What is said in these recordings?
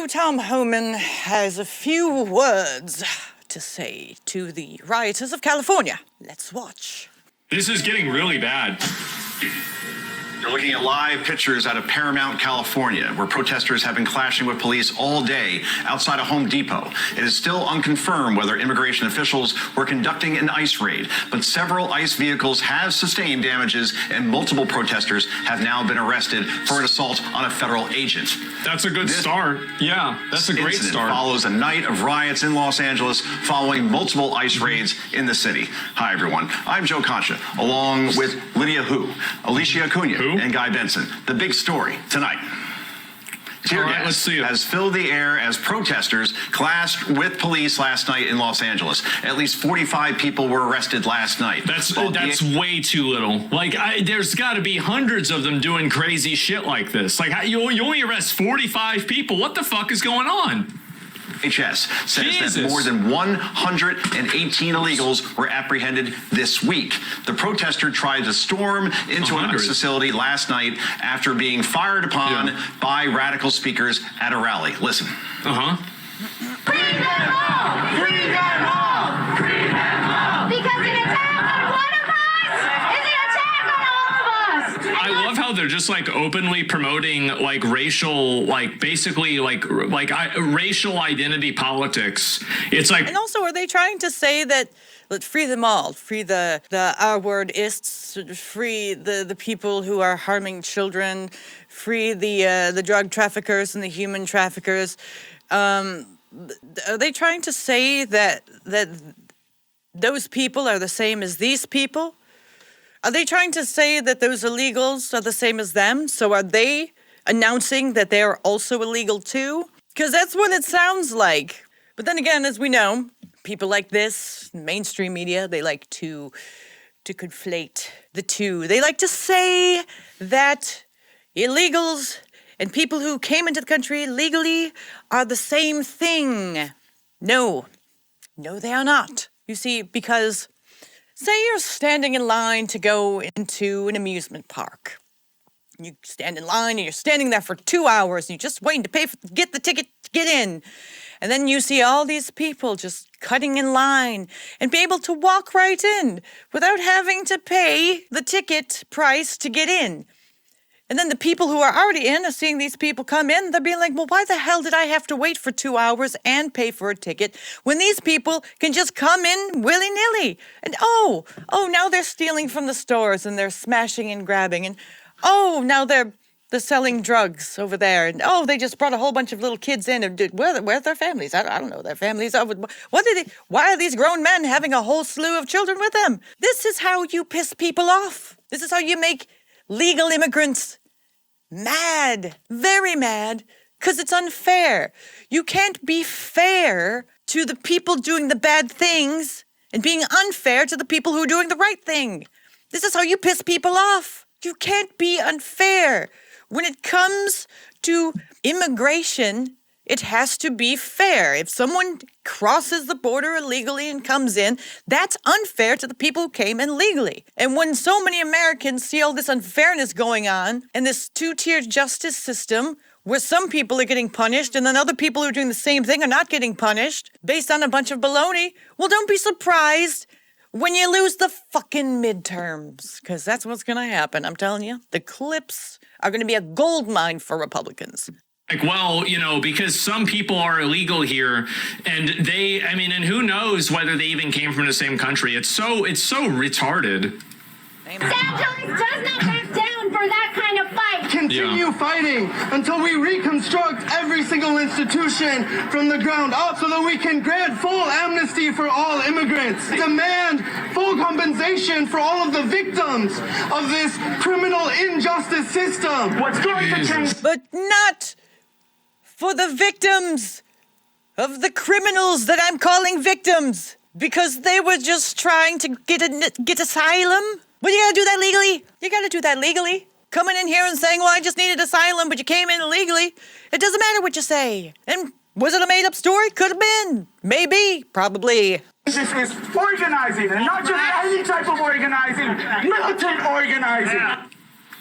Tom Homan has a few words to say to the rioters of California. Let's watch. This is getting really bad. You're looking at live pictures out of Paramount, California, where protesters have been clashing with police all day outside a Home Depot. It is still unconfirmed whether immigration officials were conducting an ICE raid, but several ICE vehicles have sustained damages and multiple protesters have now been arrested for an assault on a federal agent. That's a good start. Yeah, that's a great start. Follows a night of riots in Los Angeles following multiple ICE raids in the city. Hi, everyone. I'm Joe Concha, along with Lydia Hu, Alicia Acuna, and Guy Benson. The big story tonight. Tear gas has filled the air as protesters clashed with police last night in Los Angeles. At least 45 people were arrested last night. That's way too little. Like, there's got to be hundreds of them doing crazy shit like this. Like, you only arrest 45 people. What the fuck is going on? HS says that more than 118 illegals were apprehended this week. The protester tried to storm into a facility last night after being fired upon by radical speakers at a rally. Listen. Free them all! Free them all! Free them all! Because an attack on one of us is an attack on all of us! I love how they're just like openly promoting like racial, like basically like racial identity politics. It's like, and also, are they trying to say that let's free them all, free the R-word-ists, free the people who are harming children, free the drug traffickers and the human traffickers? Are they trying to say that those people are the same as these people? Are they trying to say that those illegals are the same as them? So are they announcing that they are also illegal too? Because that's what it sounds like. But then again, as we know, people like this, mainstream media, they like to conflate the two. They like to say that illegals and people who came into the country legally are the same thing. No, they are not. You see, because say you're standing in line to go into an amusement park. You stand in line and you're standing there for 2 hours and you're just waiting to get the ticket to get in. And then you see all these people just cutting in line and be able to walk right in without having to pay the ticket price to get in. And then the people who are already in are seeing these people come in. They're being like, well, why the hell did I have to wait for 2 hours and pay for a ticket when these people can just come in willy-nilly? And now they're stealing from the stores and they're smashing and grabbing. And now they're selling drugs over there. And they just brought a whole bunch of little kids in. And where's their families? I don't know their families. Why are these grown men having a whole slew of children with them? This is how you piss people off. This is how you make legal immigrants mad, very mad, because it's unfair. You can't be fair to the people doing the bad things and being unfair to the people who are doing the right thing. This is how you piss people off. You can't be unfair. When it comes to immigration, it has to be fair. If someone crosses the border illegally and comes in, that's unfair to the people who came in legally. And when so many Americans see all this unfairness going on and this two-tiered justice system where some people are getting punished and then other people who are doing the same thing are not getting punished based on a bunch of baloney, well, don't be surprised when you lose the fucking midterms, because that's what's going to happen. I'm telling you, the clips are going to be a gold mine for Republicans. Like, well, because some people are illegal here and and who knows whether they even came from the same country. It's so retarded. Los Angeles does not back down for that kind of fight. Continue fighting until we reconstruct every single institution from the ground up so that we can grant full amnesty for all immigrants. Demand full compensation for all of the victims of this criminal injustice system. What's going to change? But not for the victims of the criminals that I'm calling victims, because they were just trying to get asylum. But you gotta do that legally. You gotta do that legally. Coming in here and saying, well, I just needed asylum, but you came in illegally. It doesn't matter what you say. And was it a made-up story? Could have been. Maybe. Probably. This is organizing, and not just any type of organizing, militant organizing.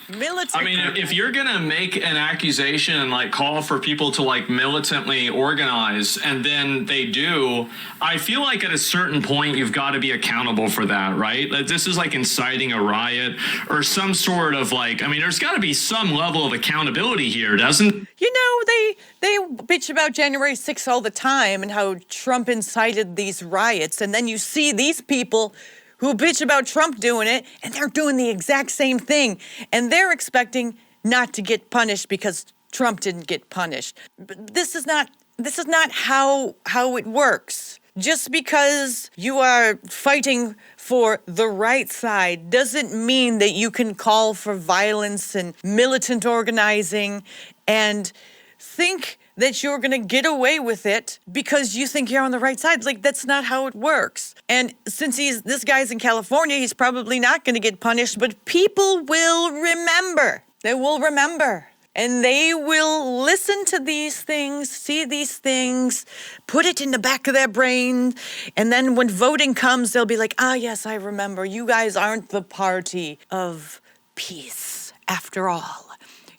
Military. I mean, if you're gonna make an accusation and like call for people to like militantly organize, and then they do, I feel like at a certain point you've got to be accountable for that, right? Like, this is like inciting a riot or some sort of like. I mean, there's got to be some level of accountability here, doesn't? You know, they bitch about January 6th all the time and how Trump incited these riots, and then you see these people who bitch about Trump doing it, and they're doing the exact same thing. And they're expecting not to get punished because Trump didn't get punished. But this is not how it works. Just because you are fighting for the right side doesn't mean that you can call for violence and militant organizing and think that you're going to get away with it because you think you're on the right side. Like, that's not how it works. And since this guy's in California, he's probably not going to get punished, but people will remember. They will remember. And they will listen to these things, see these things, put it in the back of their brain. And then when voting comes, they'll be like, ah, yes, I remember. You guys aren't the party of peace after all.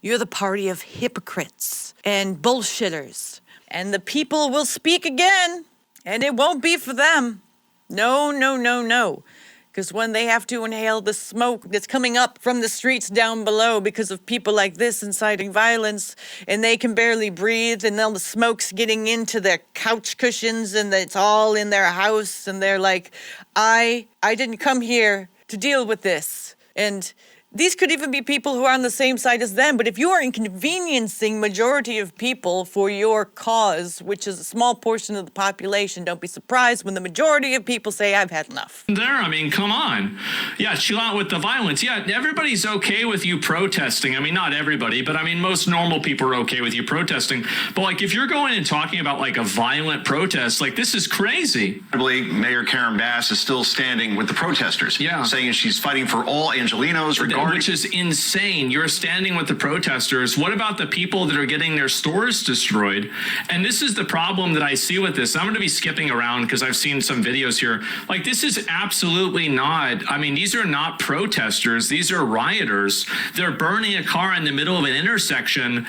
You're the party of hypocrites and bullshitters. And the people will speak again, and it won't be for them. No, no, no, no. Because when they have to inhale the smoke that's coming up from the streets down below because of people like this inciting violence, and they can barely breathe, and then the smoke's getting into their couch cushions, and it's all in their house, and they're like, I didn't come here to deal with this. And these could even be people who are on the same side as them, but if you are inconveniencing majority of people for your cause, which is a small portion of the population, don't be surprised when the majority of people say, I've had enough. I mean, come on. Yeah, chill out with the violence. Yeah, everybody's okay with you protesting. I mean, not everybody, but I mean, most normal people are okay with you protesting. But like, if you're going and talking about like a violent protest, like, this is crazy. Mayor Karen Bass is still standing with the protesters, saying she's fighting for all Angelenos, which is insane. You're standing with the protesters. What about the people that are getting their stores destroyed? And this is the problem that I see with this. I'm going to be skipping around because I've seen some videos here. Like, this is absolutely not, I mean, these are not protesters. These are rioters. They're burning a car in the middle of an intersection.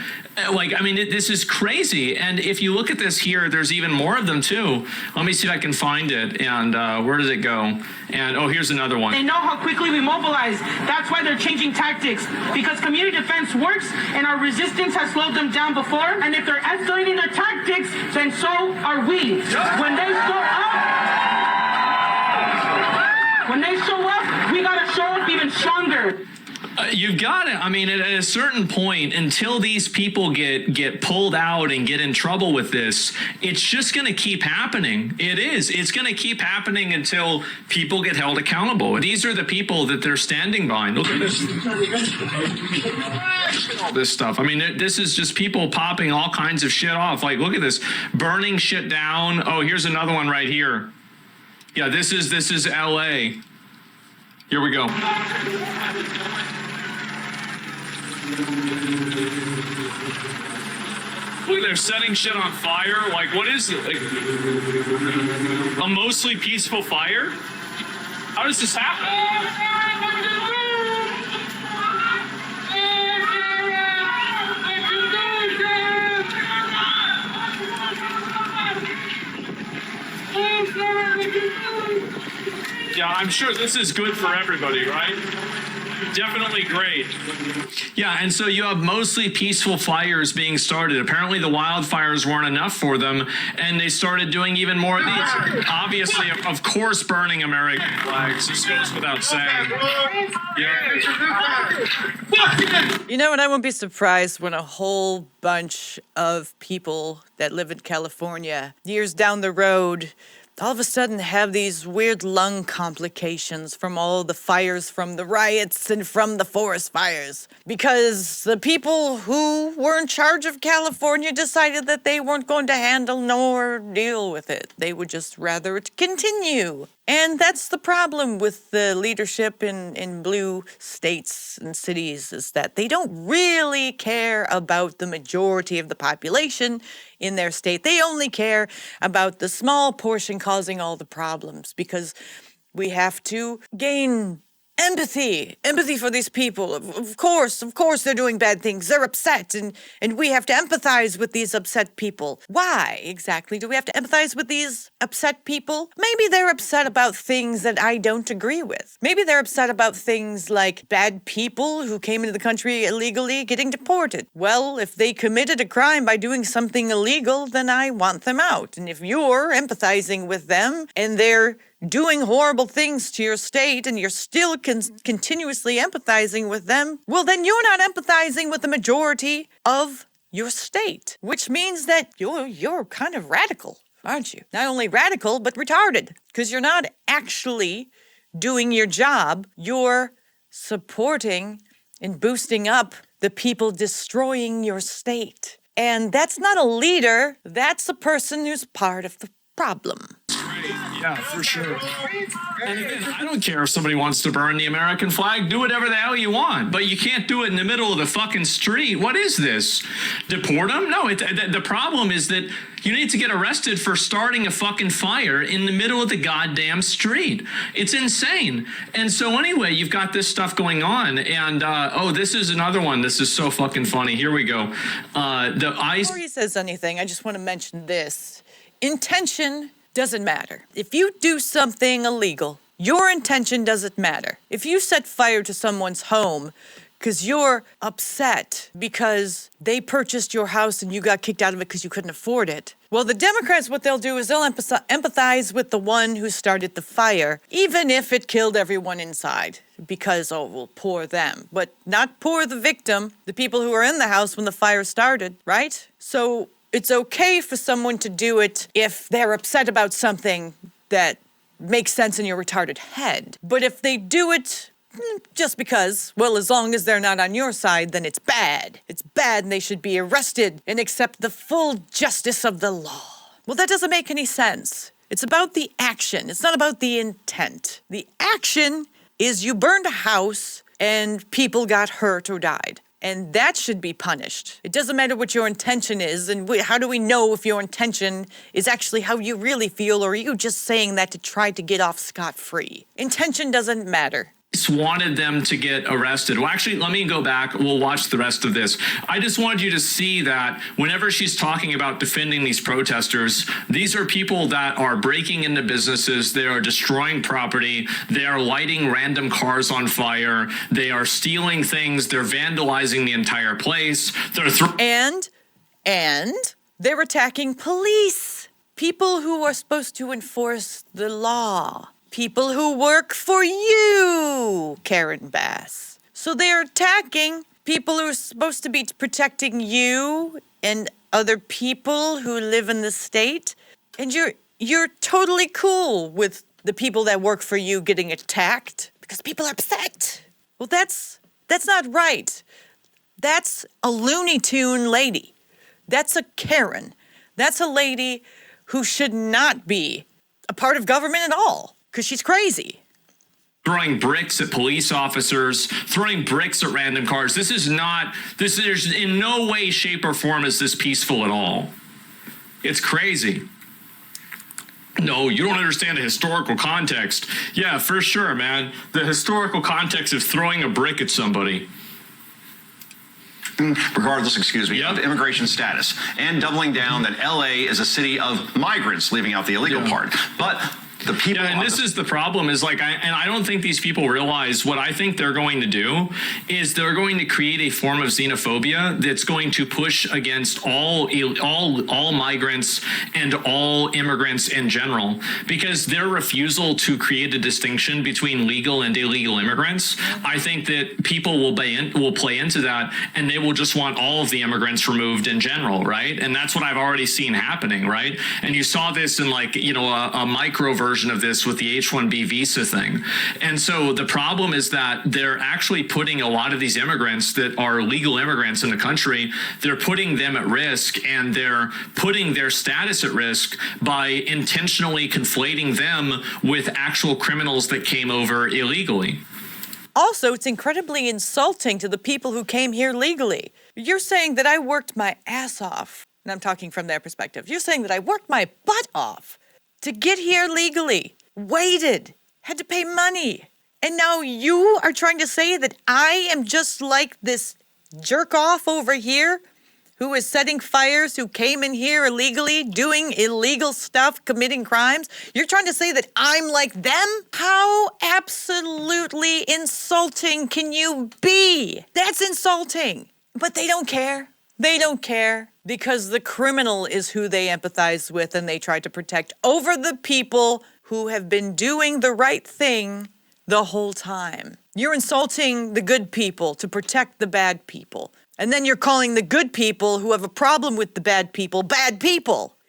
Like, I mean, this is crazy. And if you look at this here, there's even more of them too. Let me see if I can find it. And where does it go? And oh, here's another one. They know how quickly we mobilize. That's why they're changing tactics, because community defense works and our resistance has slowed them down before. And if they're escalating their tactics, then so are we. When they show up, we gotta show up even stronger. You've got it. I mean, at a certain point, until these people get pulled out and get in trouble with this, it's just going to keep happening. It is. It's going to keep happening until people get held accountable. These are the people that they're standing by. Look at this. This stuff. I mean, this is just people popping all kinds of shit off. Like, look at this. Burning shit down. Oh, here's another one right here. Yeah, this is LA. Here we go. Look, they're setting shit on fire. Like, what is it? Like, a mostly peaceful fire? How does this happen? Yeah, I'm sure this is good for everybody, right? Definitely great. Yeah, and so you have mostly peaceful fires being started. Apparently the wildfires weren't enough for them, and they started doing even more of these. Obviously, of course, burning American flags. This goes without saying. Yeah. You know, and I won't be surprised when a whole bunch of people that live in California, years down the road, all of a sudden have these weird lung complications from all the fires, from the riots and from the forest fires. Because the people who were in charge of California decided that they weren't going to handle nor deal with it. They would just rather it continue. And that's the problem with the leadership in blue states and cities, is that they don't really care about the majority of the population in their state. They only care about the small portion causing all the problems, because we have to gain Empathy for these people. Of course, they're doing bad things. They're upset, and we have to empathize with these upset people. Why exactly do we have to empathize with these upset people? Maybe they're upset about things that I don't agree with. Maybe they're upset about things like bad people who came into the country illegally getting deported. Well, if they committed a crime by doing something illegal, then I want them out. And if you're empathizing with them and they're doing horrible things to your state and you're still continuously empathizing with them, well, then you're not empathizing with the majority of your state, which means that you're kind of radical, aren't you? Not only radical, but retarded, because you're not actually doing your job. You're supporting and boosting up the people destroying your state. And that's not a leader. That's a person who's part of the problem. Yeah, for sure. And again, I don't care if somebody wants to burn the American flag. Do whatever the hell you want. But you can't do it in the middle of the fucking street. What is this? Deport them? No, the problem is that you need to get arrested for starting a fucking fire in the middle of the goddamn street. It's insane. And so anyway, you've got this stuff going on. And, this is another one. This is so fucking funny. Here we go. Before he says anything, I just want to mention this. Intention doesn't matter. If you do something illegal, your intention doesn't matter. If you set fire to someone's home because you're upset because they purchased your house and you got kicked out of it because you couldn't afford it, well, the Democrats, what they'll do is they'll empathize with the one who started the fire, even if it killed everyone inside, because, poor them. But not poor the victim, the people who were in the house when the fire started, right? So it's okay for someone to do it if they're upset about something that makes sense in your retarded head. But if they do it just because, well, as long as they're not on your side, then it's bad. It's bad and they should be arrested and accept the full justice of the law. Well, that doesn't make any sense. It's about the action. It's not about the intent. The action is you burned a house and people got hurt or died. And that should be punished. It doesn't matter what your intention is, and how do we know if your intention is actually how you really feel, or are you just saying that to try to get off scot-free? Intention doesn't matter. Wanted them to get arrested. Well, actually, let me go back. We'll watch the rest of this. I just wanted you to see that whenever she's talking about defending these protesters, these are people that are breaking into businesses. They are destroying property. They are lighting random cars on fire. They are stealing things. They're vandalizing the entire place. And they're attacking police. People who are supposed to enforce the law. People who work for you, Karen Bass. So they're attacking people who are supposed to be protecting you and other people who live in the state. And you're totally cool with the people that work for you getting attacked because people are upset. Well, that's not right. That's a Looney Tune lady. That's a Karen. That's a lady who should not be a part of government at all. Because she's crazy. Throwing bricks at police officers, throwing bricks at random cars. This is in no way, shape, or form is this peaceful at all. It's crazy. No, you don't understand the historical context. Yeah, for sure, man. The historical context of throwing a brick at somebody. Regardless, of immigration status, and doubling down that LA is a city of migrants, leaving out the illegal part. But the people, and this is the problem, is I don't think these people realize what I think they're going to do is they're going to create a form of xenophobia that's going to push against all migrants and all immigrants in general, because their refusal to create a distinction between legal and illegal immigrants. I think that people will play into that, and they will just want all of the immigrants removed in general, right? And that's what I've already seen happening, right? And you saw this in a micro version of this with the H-1B visa thing. And so the problem is that they're actually putting a lot of these immigrants that are legal immigrants in the country, they're putting them at risk, and they're putting their status at risk by intentionally conflating them with actual criminals that came over illegally. Also, it's incredibly insulting to the people who came here legally. You're saying that I worked my ass off, and I'm talking from their perspective. You're saying that I worked my butt off to get here legally, waited, had to pay money, And now you are trying to say that I am just like this jerk off over here who is setting fires, who came in here illegally, doing illegal stuff, committing crimes. You're trying to say that I'm like them? How absolutely insulting can you be? That's insulting. But they don't care. They don't care because the criminal is who they empathize with and they try to protect over the people who have been doing the right thing the whole time. You're insulting the good people to protect the bad people. And then you're calling the good people who have a problem with the bad people.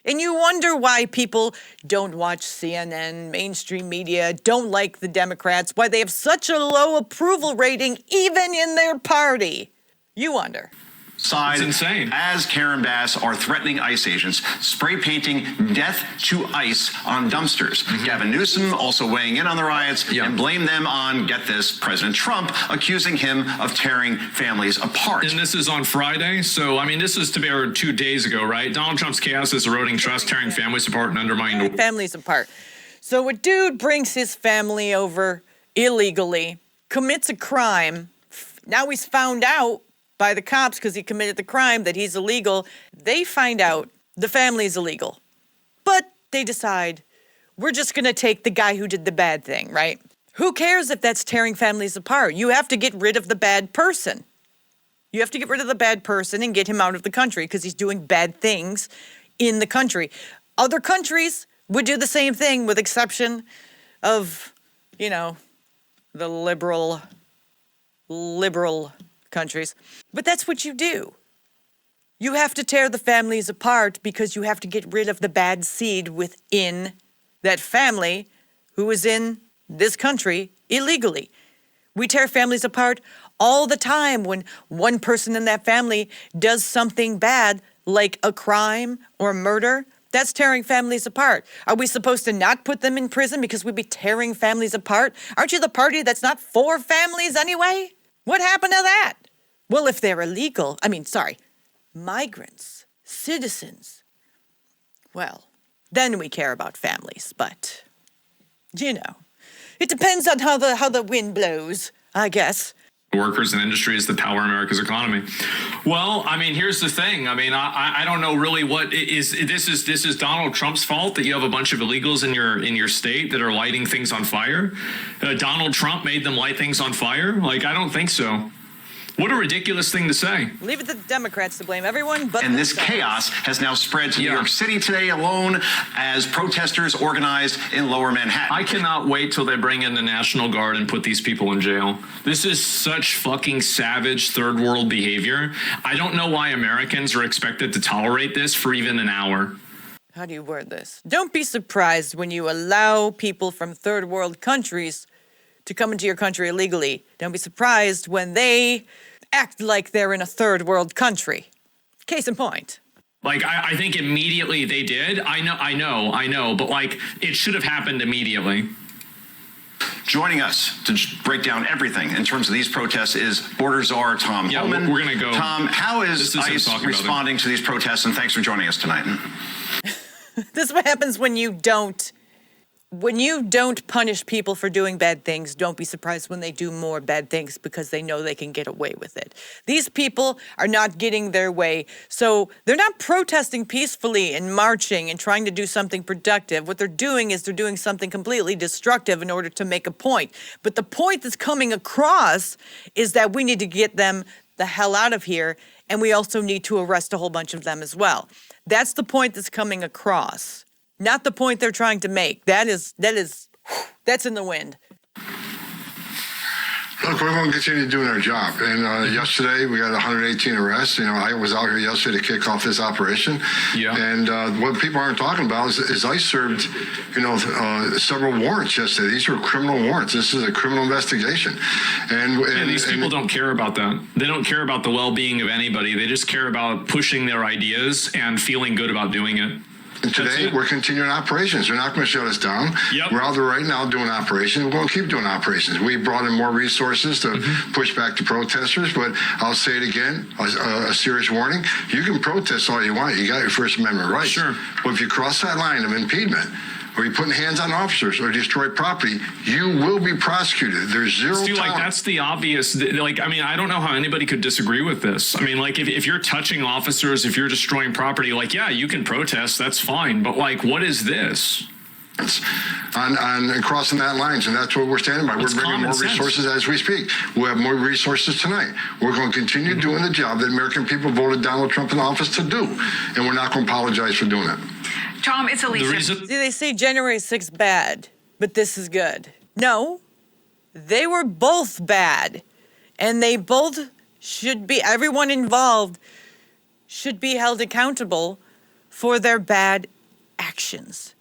And you wonder why people don't watch CNN, mainstream media, don't like the Democrats, why they have such a low approval rating even in their party. You wonder. Side It's insane. As Karen Bass are threatening ICE agents, spray painting death to ICE on dumpsters. Gavin Newsom also weighing in on the riots and blame them on, get this, President Trump, accusing him of tearing families apart. And this is on Friday. So, I mean, this is to be 2 days ago, right? Donald Trump's chaos is eroding trust, tearing families apart, and undermining families apart. So a dude brings his family over illegally, commits a crime. Now he's found out by the cops because he committed the crime that he's illegal. They find out the family's illegal. But they decide, we're just going to take the guy who did the bad thing, right? Who cares if that's tearing families apart? You have to get rid of the bad person. You have to get rid of the bad person and get him out of the country because he's doing bad things in the country. Other countries would do the same thing with exception of, the liberal countries. But that's what you do. You have to tear the families apart because you have to get rid of the bad seed within that family who is in this country illegally. We tear families apart all the time when one person in that family does something bad, like a crime or murder. That's tearing families apart. Are we supposed to not put them in prison because we'd be tearing families apart? Aren't you the party that's not for families anyway? What happened to that? Well, if they're illegal, migrants, citizens, well, then we care about families. But, it depends on how the wind blows, I guess. workers and industries that power America's economy. Well, I mean, here's the thing. I mean, I don't know really what is this is Donald Trump's fault that you have a bunch of illegals in your state that are lighting things on fire. Donald Trump made them light things on fire. Like, I don't think so. What a ridiculous thing to say. Leave it to the Democrats to blame everyone but And this themselves. chaos has now spread to New York City today alone as protesters organized in Lower Manhattan. I cannot wait till they bring in the National Guard and put these people in jail. This is such fucking savage third world behavior. I don't know why Americans are expected to tolerate this for even an hour. How do you word this? Don't be surprised when you allow people from third world countries to come into your country illegally. Don't be surprised when they act like they're in a third world country. Case in point. Like, I think immediately they did. I know, but like, it should have happened immediately. Joining us to break down everything in terms of these protests is border czar Tom Homan. We're going to go. Tom, how is ICE responding to these protests? And thanks for joining us tonight. This is what happens when you don't punish people for doing bad things. Don't be surprised when they do more bad things because they know they can get away with it. These people are not getting their way. So they're not protesting peacefully and marching and trying to do something productive. What they're doing is they're doing something completely destructive in order to make a point. But the point that's coming across is that we need to get them the hell out of here, and we also need to arrest a whole bunch of them as well. That's the point that's coming across. Not the point they're trying to make. That's in the wind. Look, we're going to continue doing our job. And yesterday we got 118 arrests. I was out here yesterday to kick off this operation. Yeah. And what people aren't talking about is I served, several warrants yesterday. These were criminal warrants. This is a criminal investigation. And these people don't care about that. They don't care about the well-being of anybody. They just care about pushing their ideas and feeling good about doing it. And today, we're continuing operations. They're not going to shut us down. Yep. We're out there right now doing operations. We're going to keep doing operations. We brought in more resources to push back the protesters, but I'll say it again, a serious warning. You can protest all you want. You got your First Amendment rights. Sure. But if you cross that line of impediment, or you're putting hands on officers or destroy property, you will be prosecuted. There's zero See, like, tolerance. that's the obvious, like, I mean, I don't know how anybody could disagree with this. I mean, like, if you're touching officers, if you're destroying property, like, yeah, you can protest, that's fine. But, like, what is this? On crossing that lines, and that's what we're standing by. It's we're bringing more common sense. resources as we speak. We'll have more resources tonight. We're going to continue doing the job that American people voted Donald Trump in office to do, and we're not going to apologize for doing it. Tom, it's Alicia. See, they say January 6th bad, but this is good. No, they were both bad, and they both should be, everyone involved should be held accountable for their bad actions.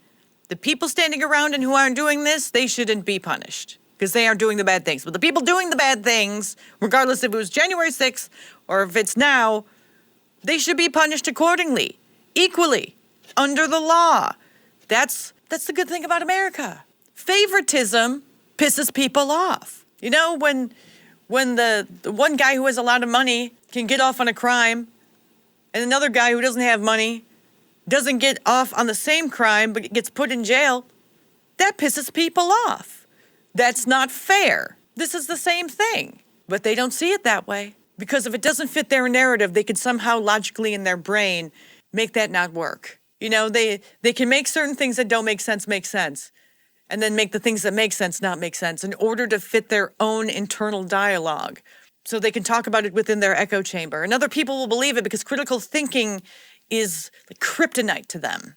The people standing around and who aren't doing this, they shouldn't be punished because they aren't doing the bad things. But the people doing the bad things, regardless if it was January 6th or if it's now, they should be punished accordingly, equally, under the law. That's the good thing about America. Favoritism pisses people off. You know, when the one guy who has a lot of money can get off on a crime and another guy who doesn't have money doesn't get off on the same crime but gets put in jail, that pisses people off. That's not fair. This is the same thing. But they don't see it that way because if it doesn't fit their narrative, they could somehow logically in their brain make that not work. You know, they can make certain things that don't make sense, and then make the things that make sense not make sense in order to fit their own internal dialogue. So they can talk about it within their echo chamber. And other people will believe it because critical thinking is like kryptonite to them.